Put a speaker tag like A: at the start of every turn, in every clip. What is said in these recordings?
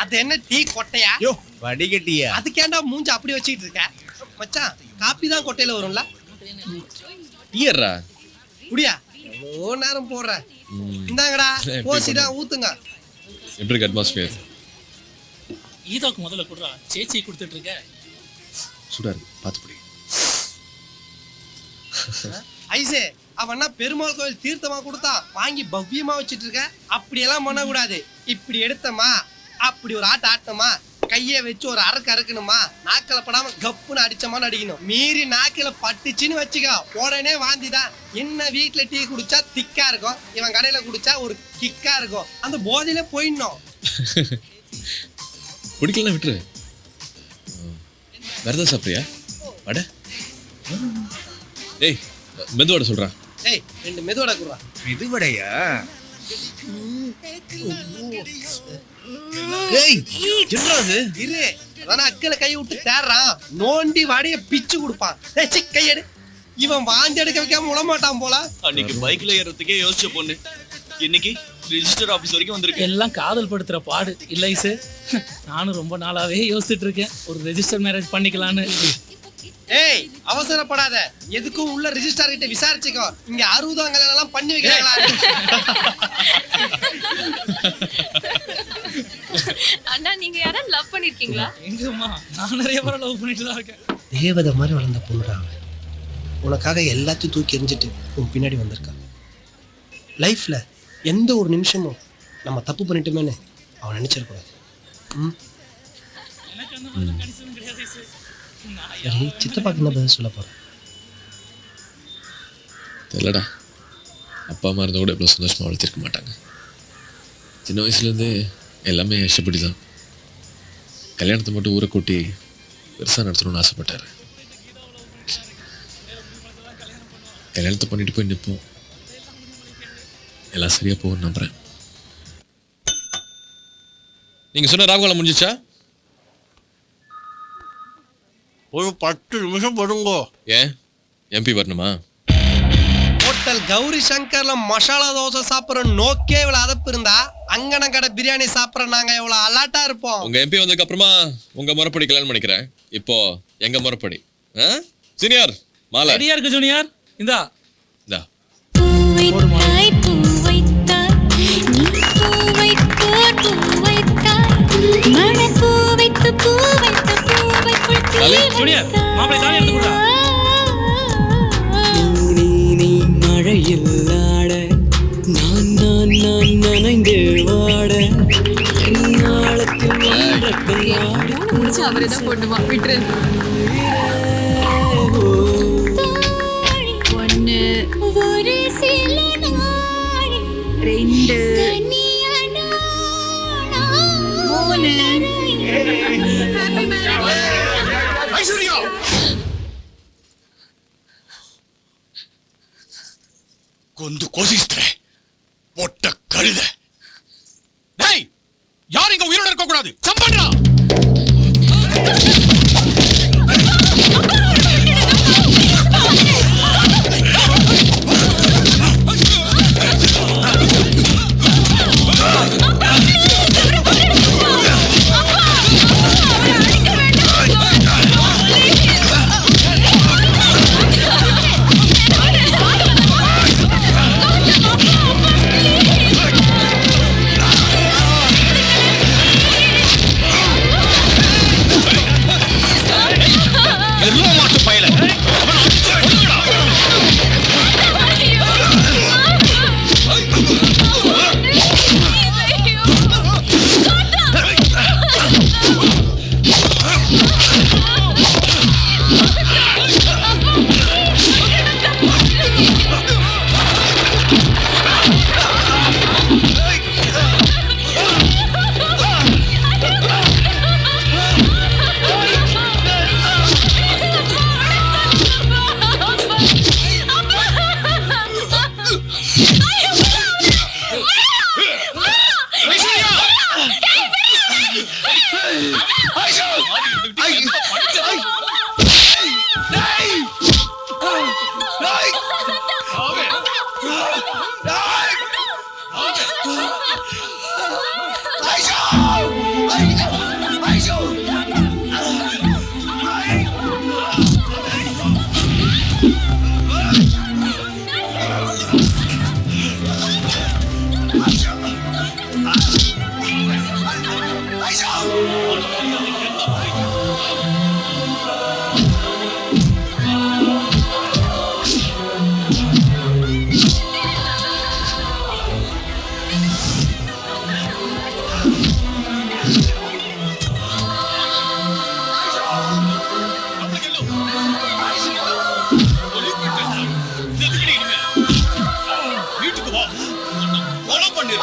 A: அது என்ன டீ கொட்டையா?
B: யோ வடிகட்டியா?
A: அதுக்கேண்டா மூஞ்சி அப்படி வச்சிட்டு இருக்க? மச்சான் காப்பி தான் கொட்டையில வரும்ல.
B: டீயர்ரா
A: குடியா? எவ்வளோ நேரம் போடுற. இந்தாங்கடா போசிடா ஊத்துங்க.
B: எப்படி அட்மாஸ்பியர்?
C: ஈதாக்கு முதல்ல குடுறா, சேச்சி கொடுத்துட்டு இருக்க.
B: சுடாரு பார்த்து புடி.
A: ஐசே அவன்னா பெருமாள் கோயில் தீர்த்தமா கொடுத்தா வாங்கி பவ்யமா வச்சிட்டு இருக்க. அப்படியெல்லாம் பண்ணக்கூடாது. இப்படி எடுத்தமா அப்படி ஒரு ஆட்ட ஆட்டமா கையை வச்சு ஒரு அரக்கு அறுக்கணுமா, நாக்கில படாம கப்புன்னு அடிச்சமான்னு அடிக்கணும். மீறி நாக்கில பட்டுச்சுன்னு வச்சுக்கோ உடனே வாந்திதான். என்ன வீட்டுல டீ குடிச்சா திக்கா இருக்கும், இவன் கடையில குடிச்சா ஒரு கிக்கா இருக்கும். அந்த போதையில போயிடணும்.
B: குடிக்கலாம் விட்டுரு. வேறதா சாப்பிட்றியா? அட டேய் மெதுவடை சொல்றான்.
A: ஏய் 2 மெதுவடை குடுறா.
B: மெதுவடையா? ஏய் என்னது
A: இரு, அதான அக்கல கை விட்டு தேடுறான். நோண்டி வடைய பிச்சு கொடுப்பான். ஏய் கையெடு. இவன் வாந்தி எடுக்க வைக்காம விட மாட்டான் போல.
D: அன்னைக்கு பைக்ல ஏறதுக்கே யோசிச்ச பொண்ணு இன்னைக்கு ரெஜிஸ்டர் ஆபீஸ் வரைக்கும் வந்திருக்கு.
C: எல்லாம் காதல் படுத்துற பாடு இல்லை சார். நானும் ரொம்ப நாளாவே யோசிச்சுட்டு இருக்கேன், ஒரு ரெஜிஸ்டர் மேரேஜ் பண்ணிக்கலான்னு.
A: ஏய் அவசரப்படாத, எதுக்கும் உள்ள ரெஜிஸ்ட்ரார் கிட்ட விசாரிச்சுக்கோ. இங்க 60ஆம் கல்யாணம் எல்லாம் பண்ணி வைக்கிறாங்களா?
E: அண்ணா நீங்க யாராவது லவ் பண்ணிருக்கீங்களா?
C: எங்கம்மா, நான் நிறைய பேரை லவ் பண்ணிட்டு தான் இருக்கேன்.
A: தேவதை மாதிரி வளர்ந்த பொண்ணுடா. உனக்காக எல்லாத்தையும் தூக்கி எறிஞ்சிட்டு உன் பின்னாடி வந்திருக்கா. லைஃப்ல எந்த ஒரு நிமிஷமும் நம்ம தப்பு பண்ணிட்டோமேன்னு அவன் நினைச்சிடக்கூடாது.
C: எனக்கு அந்த மாதிரி கணிசம் கிடையாது சார்.
A: சரி சித்தப்பாக்கு என்ன பதில் சொல்ல போறேன்?
B: தெரியலடா, அப்பா அம்மா இருந்தால் கூட எவ்வளோ சந்தோஷமாக வளர்த்திருக்க மாட்டாங்க. சின்ன வயசுலேருந்தே எல்லாமே இஷ்டப்படி தான். கல்யாணத்தை மட்டும் ஊரை கூட்டி பெருசாக நடத்தணும்னு ஆசைப்பட்டார். கல்யாணத்தை பண்ணிட்டு போய் நிற்போம், எல்லாம் சரியாக போகும்னு நம்புகிறேன். நீங்கள் சொன்ன ராகுகாலம் முடிஞ்சிச்சா?
A: ஒரு 10 நிமிஷம் வருங்கோ.
B: ஏன் எம்பி வரணுமா?
A: ஹோட்டல் கௌரி சங்கர்ல மசாலா தோசை சாப்பிட்ற நோக்கே இவ்வளவு அதப்பு இருந்தா அங்கன கடை பிரியாணி சாப்பிட்ற நாங்க எவ்வளவு அலாட்டா இருப்போம்.
B: உங்க எம்பி வந்ததுக்கு அப்புறமா உங்க முறைப்படி கல்யாணம் பண்ணிக்கிறேன். இப்போ எங்க முறைப்படி சீனியர் மாலை
C: ரெடியா இருக்கு ஜூனியர். இந்தா
B: இந்தா
C: ஜூனியர் மாப்பிளை தானே எடுத்து கொடுறா.
F: நீ மழையில் ஆட நான் நான் நான் நனைந்து வாட நாளுக்கு
E: முடிச்சு அவரை தான் போட்டுமா விட்டுரு. 1 ஒரு சில நாள் 2
D: ஐஸ்வர்யா ಗೊಂದು ಕೋಸಿಸ್ತಾರೆ பொட்ட கழுத. டேய் யார் இங்க உயிரோட இருக்க கூடாது, சம்பன்றா. வா ஃபாலோ பண்ணிரு.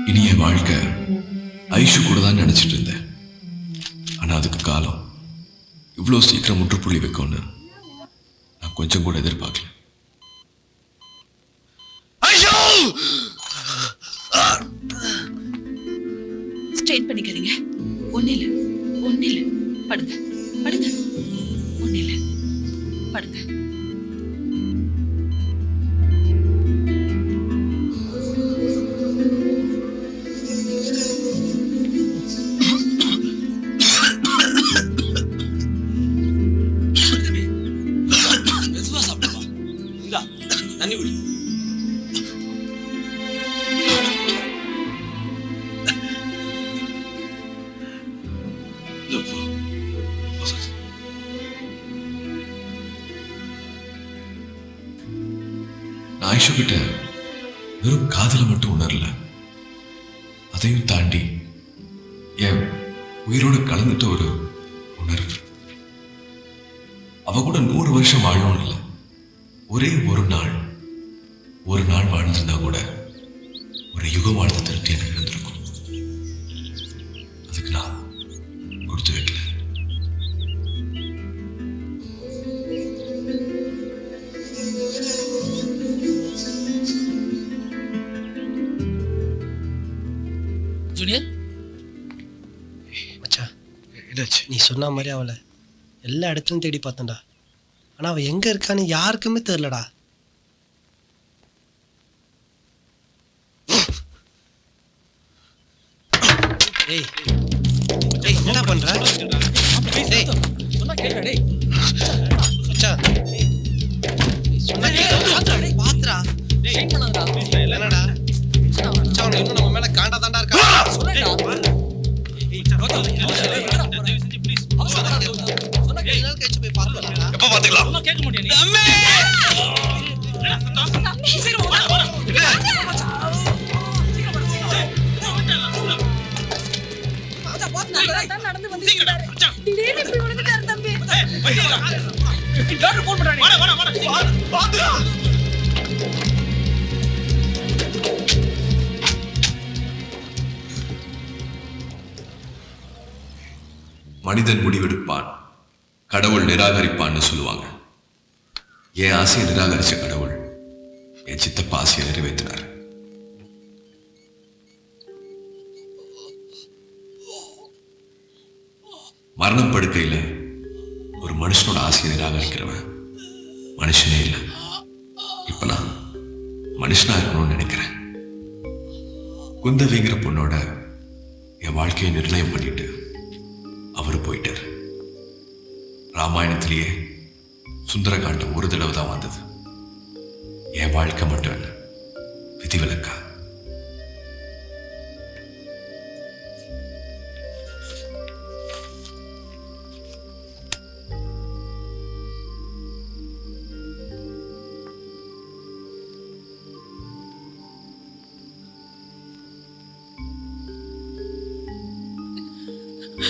B: இனி என் வாழ்க்கை ஐஷு கூட தான் நினைச்சிட்டு இருந்தேன். ஆனா அதுக்கு காலம் இவ்வளோ சீக்கிரம் முற்றுப்புள்ளி வைக்கும்னு நான் கொஞ்சம் கூட எதிர்பார்க்கல.
G: ஸ்ட்ரெயின் பண்ணிக்கிறீங்க. ஒண்ணு இல்ல படுங்க படுங்க. ஒண்ணு இல்ல படுங்க.
D: தண்ணி குடி.
B: நான் ஆயிஷா கிட்ட வெறும் காதலை மட்டும் உணரல, அதையும் தாண்டி என் உயிரோட கலந்துட்ட ஒரு உணர்வு. அவ கூட 100 வருஷம் வாழணும் இல்லை, ஒரே ஒரு நாள் வாழ்ந்திருந்தா கூட ஒரு யுகம் வாழ்ந்த திருப்தி எனக்கு இருந்திருக்கும். அதுக்கு நான் கொடுத்து வைக்கல.
C: ஜூனியர்
A: மச்சான்,
B: என்னாச்சு?
A: நீ சொன்ன மாதிரி அவளை எல்லா இடத்துலையும் தேடி பார்த்தேன்டா. ஆனால் அவள் எங்கே இருக்கான்னு யாருக்குமே தெரிலடா. ஏய் ஏய், என்னடா பண்ற? டேய்
C: சொன்னா கேட்கடா. டேய்
A: மச்சான், சொன்னா கேட்க பாத்துடா.
C: ஸ்ட்ரெயின் பண்ணாதடா.
A: என்னடா மச்சான், அவன் இன்னும் நம்ம மேல காண்டா தாண்டா இருக்கா?
C: சொல்லுடா.
D: எப்ப பாத்துக்கலாம்?
C: சொன்னா கேட்க மாட்டியா நீ?
E: நடந்து வந்து திடீர்னு இப்படி விழுந்துட்டாரு தம்பி.
C: டாக்டர் ஃபோன் பண்றானே.
B: மனிதன் முடிவெடுப்பான், கடவுள் நிராகரிப்பான்னு சொல்லுவாங்க. என் ஆசையை நிராகரிச்ச கடவுள் என் சித்தப்பா ஆசையை நிறைவேற்றினார்.
H: மரணம் படுக்கையில ஒரு மனுஷனோட ஆசையை நிராகரிக்கிறவன் மனுஷனே இல்லை. இப்ப நான் மனுஷனா இருக்கணும்னு நினைக்கிறேன். குந்தவிங்கிற பொண்ணோட என் வாழ்க்கையை நிர்ணயம் பண்ணிட்டு அவரு போயிட்டார். ராமாயணத்திலேயே சுந்தரகாண்டம் ஒரு தடவை தான் வந்தது. என் வாழ்க்கை மட்டும் என்ன விதிவிலக்கா?
E: Ha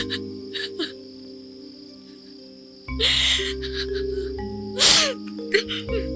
E: ha ha.